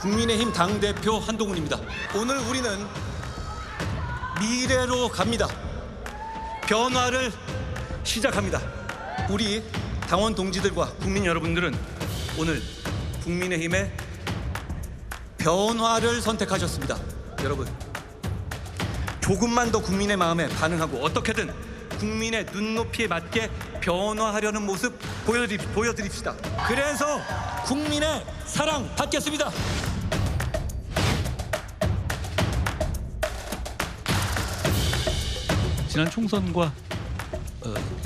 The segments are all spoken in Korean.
국민의힘 당대표 한동훈입니다. 오늘 우리는 미래로 갑니다. 변화를 시작합니다. 우리 당원 동지들과 국민 여러분들은 오늘 국민의힘의 변화를 선택하셨습니다. 여러분, 조금만 더 국민의 마음에 반응하고 어떻게든 국민의 눈높이에 맞게 변화하려는 모습 보여드립시다. 그래서 국민의 사랑 받겠습니다. 지난 총선과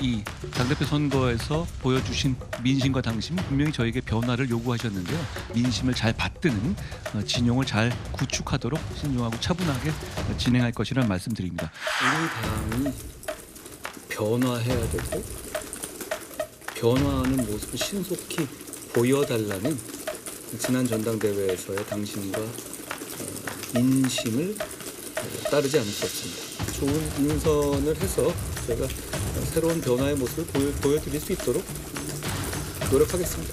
이 당대표 선거에서 보여주신 민심과 당심, 분명히 저에게 변화를 요구하셨는데요. 민심을 잘 받드는 진영을 잘 구축하도록 신중하고 차분하게 진행할 것이라는 말씀드립니다. 우리 당이 변화해야 되고 변화하는 모습을 신속히 보여달라는 지난 전당대회에서의 당신과 인심을 따르지 않을 수 없습니다. 좋은 인선을 해서 제가 새로운 변화의 모습을 보여드릴 수 있도록 노력하겠습니다.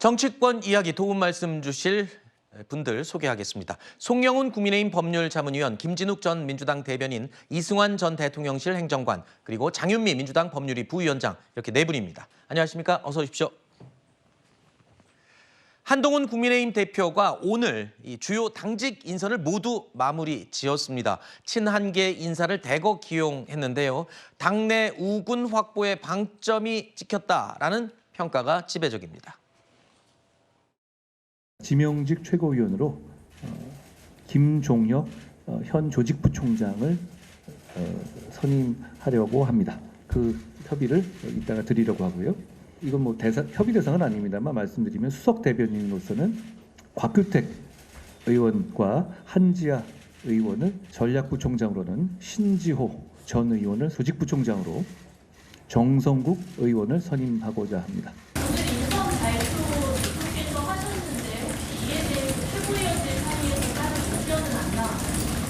정치권 이야기 도움 말씀 주실 분들 소개하겠습니다. 송영훈 국민의힘 법률자문위원, 김진욱 전 민주당 대변인, 이승환 전 대통령실 행정관, 그리고 장윤미 민주당 법률위 부위원장, 이렇게 네 분입니다. 안녕하십니까? 어서 오십시오. 한동훈 국민의힘 대표가 오늘 이 주요 당직 인선을 모두 마무리 지었습니다. 친한계 인사를 대거 기용했는데요. 당내 우군 확보에 방점이 찍혔다라는 평가가 지배적입니다. 지명직 최고위원으로 김종혁 현 조직부총장을 선임하려고 합니다. 그 협의를 이따가 드리려고 하고요. 이건 뭐 협의 대상은 아닙니다만 말씀드리면 수석 대변인으로서는 곽규택 의원과 한지아 의원을, 전략부총장으로는 신지호 전 의원을 소직부총장으로, 정성국 의원을 선임하고자 합니다.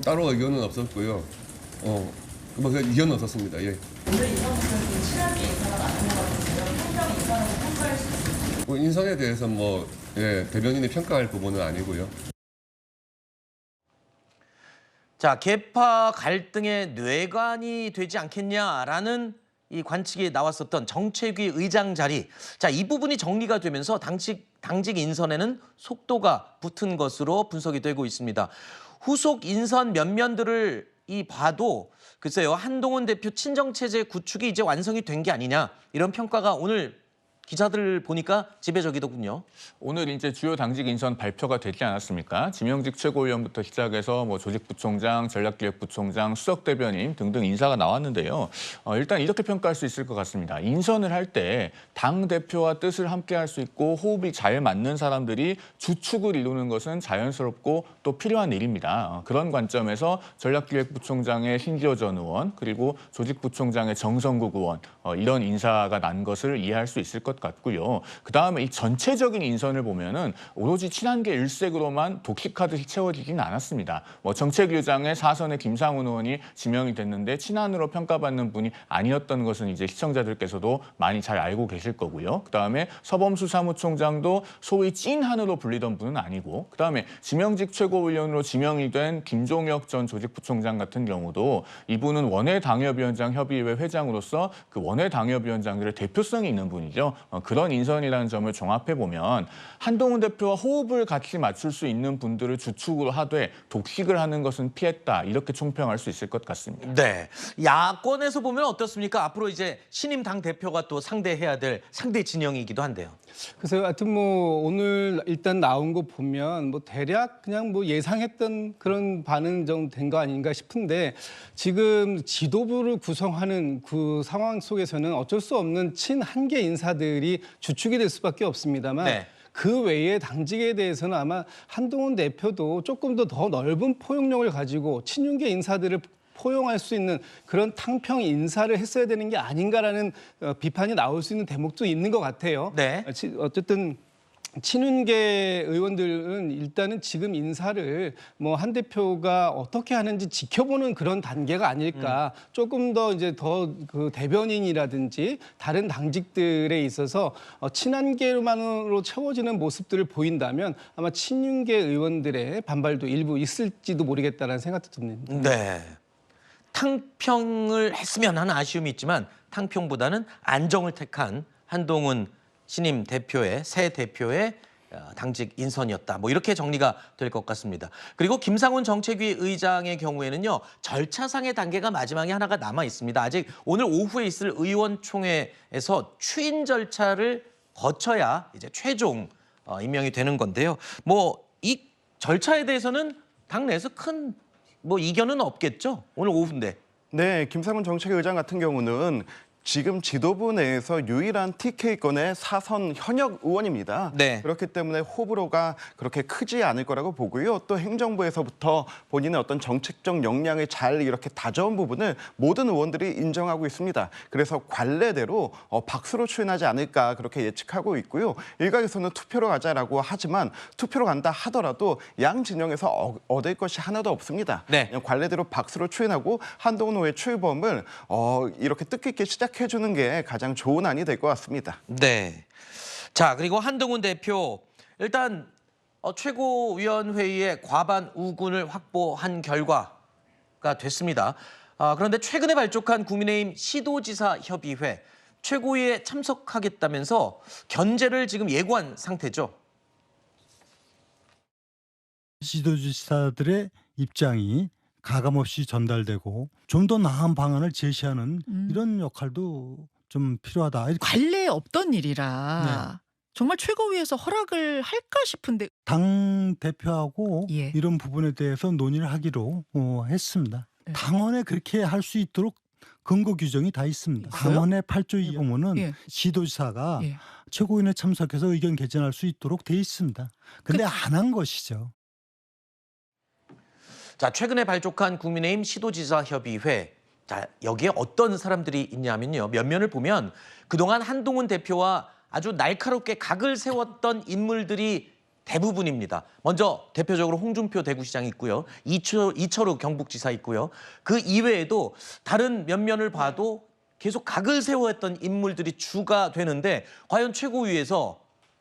따로 의견은 없었고요. 뭐 의견은 없었습니다. 예. 오늘 인선은 친하게 인사가 많은 것 같은데요. 행정 인선을 평가할 수 있습니다. 뭐 인선에 대해서 대변인이 평가할 부분은 아니고요. 자, 계파 갈등의 뇌관이 되지 않겠냐라는 이 관측이 나왔었던 정책위 의장 자리. 자, 이 부분이 정리가 되면서 당직 인선에는 속도가 붙은 것으로 분석이 되고 있습니다. 후속 인선 면면들을 봐도 글쎄요, 한동훈 대표 친정체제 구축이 이제 완성이 된 게 아니냐, 이런 평가가 오늘 기자들 보니까 지배적이더군요. 오늘 이제 주요 당직 인선 발표가 되지 않았습니까? 지명직 최고위원부터 시작해서 조직부총장, 전략기획부총장, 수석대변인 등등 인사가 나왔는데요. 일단 이렇게 평가할 수 있을 것 같습니다. 인선을 할 때 당대표와 뜻을 함께 할 수 있고 호흡이 잘 맞는 사람들이 주축을 이루는 것은 자연스럽고 또 필요한 일입니다. 그런 관점에서 전략기획부총장의 신지호 전 의원, 그리고 조직부총장의 정성국 의원, 이런 인사가 난 것을 이해할 수 있을 것 같고요. 그다음에 이 전체적인 인선을 보면은 오로지 친한계 일색으로만 독식하듯이 채워지진 않았습니다. 정책위원장의 사선의 김상훈 의원이 지명이 됐는데 친한으로 평가받는 분이 아니었던 것은 이제 시청자들께서도 많이 잘 알고 계실 거고요. 그다음에 서범수 사무총장도 소위 찐한으로 불리던 분은 아니고, 그다음에 지명직 최고위원으로 지명이 된 김종혁 전 조직부총장 같은 경우도 이분은 원외 당협위원장 협의회 회장으로서 그 원외 당협위원장들의 대표성이 있는 분이죠. 그런 인선이라는 점을 종합해보면 한동훈 대표와 호흡을 같이 맞출 수 있는 분들을 주축으로 하되 독식을 하는 것은 피했다, 이렇게 총평할 수 있을 것 같습니다. 네, 야권에서 보면 어떻습니까? 앞으로 이제 신임 당 대표가 또 상대해야 될 상대 진영이기도 한데요. 그래서 하여튼 오늘 일단 나온 거 보면 대략 그냥 예상했던 그런 반응 정도 된 거 아닌가 싶은데, 지금 지도부를 구성하는 그 상황 속에서는 어쩔 수 없는 친한계 인사들이 주축이 될 수밖에 없습니다만, 네. 그 외의 당직에 대해서는 아마 한동훈 대표도 조금 더 넓은 포용력을 가지고 친윤계 인사들을 포용할 수 있는 그런 탕평 인사를 했어야 되는 게 아닌가라는 비판이 나올 수 있는 대목도 있는 것 같아요. 네. 어쨌든 친윤계 의원들은 일단은 지금 인사를 뭐 한 대표가 어떻게 하는지 지켜보는 그런 단계가 아닐까. 조금 더 이제 더 그 대변인이라든지 다른 당직들에 있어서 친한계만으로 채워지는 모습들을 보인다면 아마 친윤계 의원들의 반발도 일부 있을지도 모르겠다라는 생각도 듭니다. 네. 탕평을 했으면 하는 아쉬움이 있지만 탕평보다는 안정을 택한 한동훈 신임 대표의 새 대표의 당직 인선이었다. 뭐 이렇게 정리가 될 것 같습니다. 그리고 김상훈 정책위 의장의 경우에는요. 절차상의 단계가 마지막에 하나가 남아 있습니다. 아직 오늘 오후에 있을 의원총회에서 추인 절차를 거쳐야 이제 최종 임명이 되는 건데요. 뭐 이 절차에 대해서는 당내에서 큰 뭐 이견은 없겠죠. 오늘 오후인데. 네, 김상훈 정책위의장 같은 경우는 지금 지도부 내에서 유일한 TK권의 사선 현역 의원입니다. 네. 그렇기 때문에 호불호가 그렇게 크지 않을 거라고 보고요. 또 행정부에서부터 본인의 어떤 정책적 역량을 잘 이렇게 다져온 부분을 모든 의원들이 인정하고 있습니다. 그래서 관례대로 박수로 추인하지 않을까 그렇게 예측하고 있고요. 일각에서는 투표로 가자라고 하지만 투표로 간다 하더라도 양 진영에서 얻을 것이 하나도 없습니다. 네. 그냥 관례대로 박수로 추인하고 한동훈 후보의 출범을 이렇게 뜻깊게 시작해주는 게 가장 좋은 안이 될 것 같습니다. 네. 자, 그리고 한동훈 대표 일단 최고위원회의에 과반 우군을 확보한 결과가 됐습니다. 그런데 최근에 발족한 국민의힘 시도지사 협의회 최고위에 참석하겠다면서 견제를 지금 예고한 상태죠. 지도지사들의 입장이 가감없이 전달되고 좀 더 나은 방안을 제시하는 이런 역할도 좀 필요하다. 관례에 없던 일이라 정말 최고위에서 허락을 할까 싶은데 당 대표하고 예. 이런 부분에 대해서 논의를 하기로 했습니다. 네. 당원에 그렇게 할 수 있도록 근거 규정이 다 있습니다. 있어요? 당원의 8조 2 보면은 예. 지도지사가 예. 최고위원회 참석해서 의견 개진할 수 있도록 돼 있습니다. 근데 안 한 것이죠. 자, 최근에 발족한 국민의힘 시도지사 협의회. 자, 여기에 어떤 사람들이 있냐면요. 면면을 보면 그동안 한동훈 대표와 아주 날카롭게 각을 세웠던 인물들이 대부분입니다. 먼저 대표적으로 홍준표 대구시장이 있고요. 이철우 경북지사 있고요. 그 이외에도 다른 면면을 봐도 계속 각을 세웠던 인물들이 주가 되는데 과연 최고위에서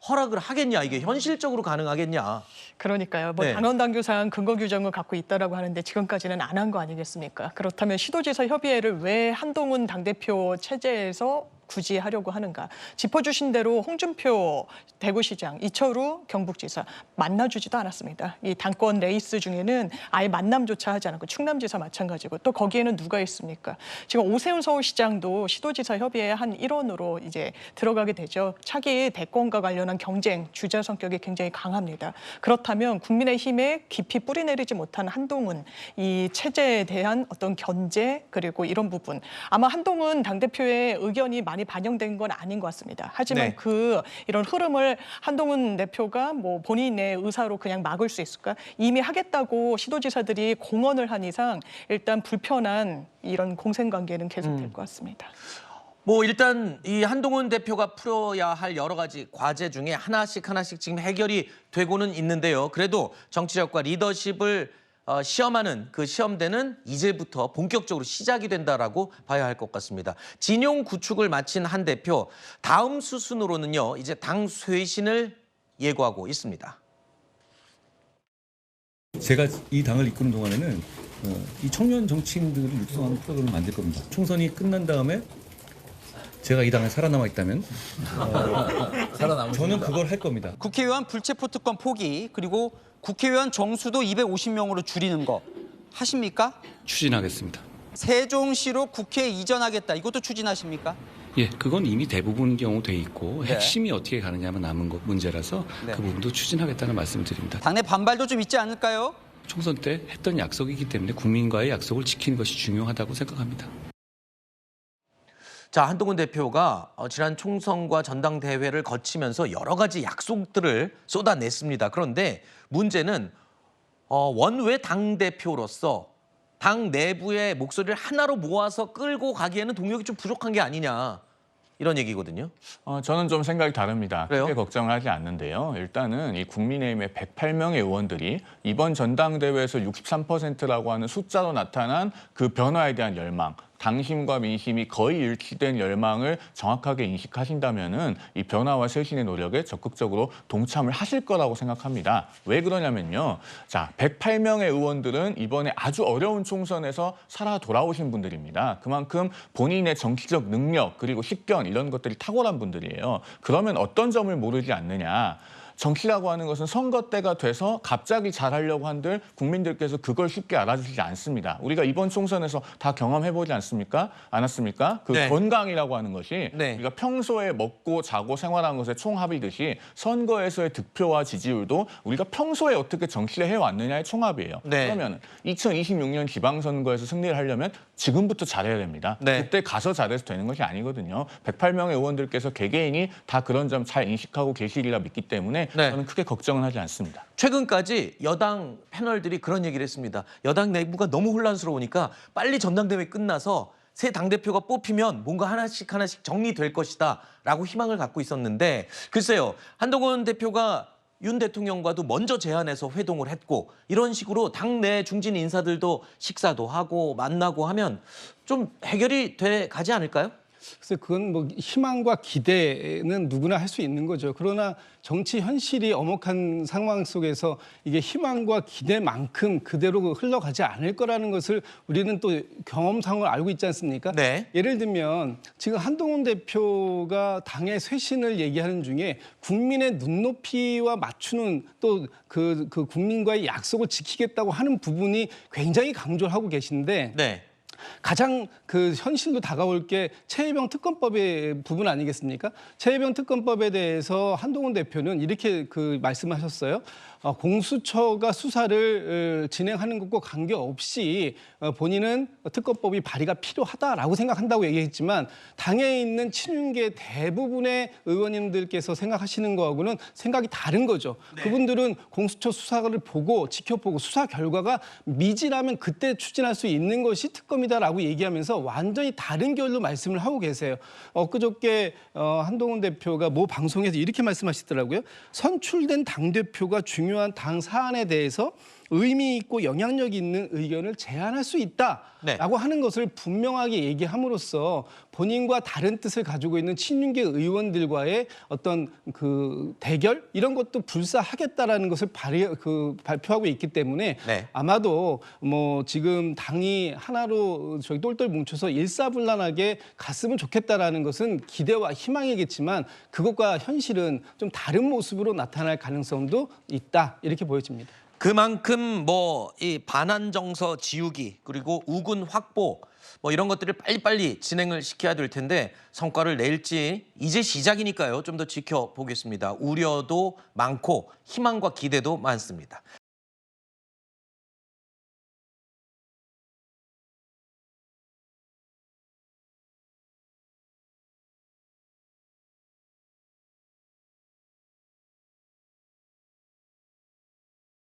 허락을 하겠냐, 이게 현실적으로 가능하겠냐. 그러니까요. 뭐 네. 당원 당규상 근거 규정을 갖고 있다라고 하는데 지금까지는 안 한 거 아니겠습니까? 그렇다면 시도지사 협의회를 왜 한동훈 당대표 체제에서 굳이 하려고 하는가? 짚어주신 대로 홍준표 대구시장, 이철우 경북지사 만나주지도 않았습니다. 이 당권 레이스 중에는 아예 만남조차 하지 않았고 충남지사 마찬가지고 또 거기에는 누가 있습니까? 지금 오세훈 서울시장도 시도지사 협의회 한 일원으로 이제 들어가게 되죠. 차기 대권과 관련한 경쟁 주자 성격이 굉장히 강합니다. 그렇다면 국민의힘에 깊이 뿌리내리지 못한 한동훈 이 체제에 대한 어떤 견제 그리고 이런 부분 아마 한동훈 당대표의 의견이 많이 반영된 건 아닌 것 같습니다. 하지만 네. 이런 흐름을 한동훈 대표가 뭐 본인의 의사로 그냥 막을 수 있을까? 이미 하겠다고 시도지사들이 공언을 한 이상 일단 불편한 이런 공생관계는 계속될 것 같습니다. 뭐 일단 이 한동훈 대표가 풀어야 할 여러 가지 과제 중에 하나씩 지금 해결이 되고는 있는데요. 그래도 정치력과 리더십을 시험하는 그 시험대는 이제부터 본격적으로 시작이 된다라고 봐야 할 것 같습니다. 진용 구축을 마친 한 대표, 다음 수순으로는요. 이제 당 쇄신을 예고하고 있습니다. 제가 이 당을 이끄는 동안에는 이 청년 정치인들을 육성하는 프로그램을 만들 겁니다. 총선이 끝난 다음에 제가 이 당에 살아남아 있다면 저는 그걸 할 겁니다. 국회의원 불체포 특권 포기 그리고 국회의원 정수도 250명으로 줄이는 거 하십니까? 추진하겠습니다. 세종시로 국회에 이전하겠다. 이것도 추진하십니까? 예, 그건 이미 대부분 경우 돼 있고 네. 핵심이 어떻게 가느냐만 남은 문제라서 네. 그 부분도 추진하겠다는 말씀을 드립니다. 당내 반발도 좀 있지 않을까요? 총선 때 했던 약속이기 때문에 국민과의 약속을 지키는 것이 중요하다고 생각합니다. 자, 한동훈 대표가 지난 총선과 전당대회를 거치면서 여러 가지 약속들을 쏟아냈습니다. 그런데 문제는 원외 당대표로서 당 내부의 목소리를 하나로 모아서 끌고 가기에는 동력이 좀 부족한 게 아니냐. 이런 얘기거든요. 저는 좀 생각이 다릅니다. 그래요? 크게 걱정을 하지 않는데요. 일단은 이 국민의힘의 108명의 의원들이 이번 전당대회에서 63%라고 하는 숫자로 나타난 그 변화에 대한 열망, 당심과 민심이 거의 일치된 열망을 정확하게 인식하신다면은 이 변화와 쇄신의 노력에 적극적으로 동참을 하실 거라고 생각합니다. 왜 그러냐면요. 자, 108명의 의원들은 이번에 아주 어려운 총선에서 살아 돌아오신 분들입니다. 그만큼 본인의 정치적 능력 그리고 식견 이런 것들이 탁월한 분들이에요. 그러면 어떤 점을 모르지 않느냐. 정치라고 하는 것은 선거 때가 돼서 갑자기 잘하려고 한들 국민들께서 그걸 쉽게 알아주시지 않습니다. 우리가 이번 총선에서 다 경험해보지 않았습니까? 그 네. 건강이라고 하는 것이 네. 우리가 평소에 먹고 자고 생활하는 것의 총합이듯이 선거에서의 득표와 지지율도 우리가 평소에 어떻게 정치를 해왔느냐의 총합이에요. 네. 그러면 2026년 지방선거에서 승리를 하려면 지금부터 잘해야 됩니다. 네. 그때 가서 잘해서 되는 것이 아니거든요. 108명의 의원들께서 개개인이 다 그런 점 잘 인식하고 계시리라 믿기 때문에 네. 저는 크게 걱정은 하지 않습니다. 최근까지 여당 패널들이 그런 얘기를 했습니다. 여당 내부가 너무 혼란스러우니까 빨리 전당대회 끝나서 새 당대표가 뽑히면 뭔가 하나씩 정리될 것이다 라고 희망을 갖고 있었는데 글쎄요. 한동훈 대표가 윤 대통령과도 먼저 제안해서 회동을 했고 이런 식으로 당내 중진 인사들도 식사도 하고 만나고 하면 좀 해결이 돼 가지 않을까요? 그래서 그건 뭐 희망과 기대는 누구나 할 수 있는 거죠. 그러나 정치 현실이 엄혹한 상황 속에서 이게 희망과 기대만큼 그대로 흘러가지 않을 거라는 것을 우리는 또 경험상으로 알고 있지 않습니까? 네. 예를 들면 지금 한동훈 대표가 당의 쇄신을 얘기하는 중에 국민의 눈높이와 맞추는 또 그 국민과의 약속을 지키겠다고 하는 부분이 굉장히 강조를 하고 계신데 네. 가장 그 현실로 다가올 게 최혜병 특검법의 부분 아니겠습니까? 최혜병 특검법에 대해서 한동훈 대표는 이렇게 그 말씀하셨어요. 공수처가 수사를 진행하는 것과 관계없이 본인은 특검법이 발의가 필요하다라고 생각한다고 얘기했지만 당에 있는 친윤계 대부분의 의원님들께서 생각하시는 거하고는 생각이 다른 거죠. 네. 그분들은 공수처 수사를 보고 지켜보고 수사 결과가 미진하면 그때 추진할 수 있는 것이 특검이다라고 얘기하면서 완전히 다른 결로 말씀을 하고 계세요. 엊그저께 한동훈 대표가 모 방송에서 이렇게 말씀하시더라고요. 선출된 당대표가 중요한 당 사안에 대해서 의미 있고 영향력 있는 의견을 제안할 수 있다라고 네. 하는 것을 분명하게 얘기함으로써 본인과 다른 뜻을 가지고 있는 친윤계 의원들과의 어떤 그 대결 이런 것도 불사하겠다라는 것을 발표하고 있기 때문에 네. 아마도 뭐 지금 당이 하나로 저기 똘똘 뭉쳐서 일사불란하게 갔으면 좋겠다라는 것은 기대와 희망이겠지만 그것과 현실은 좀 다른 모습으로 나타날 가능성도 있다 이렇게 보여집니다. 그만큼 뭐 이 반환 정서 지우기 그리고 우군 확보 뭐 이런 것들을 빨리빨리 진행을 시켜야 될 텐데 성과를 낼지 이제 시작이니까요. 좀 더 지켜보겠습니다. 우려도 많고 희망과 기대도 많습니다.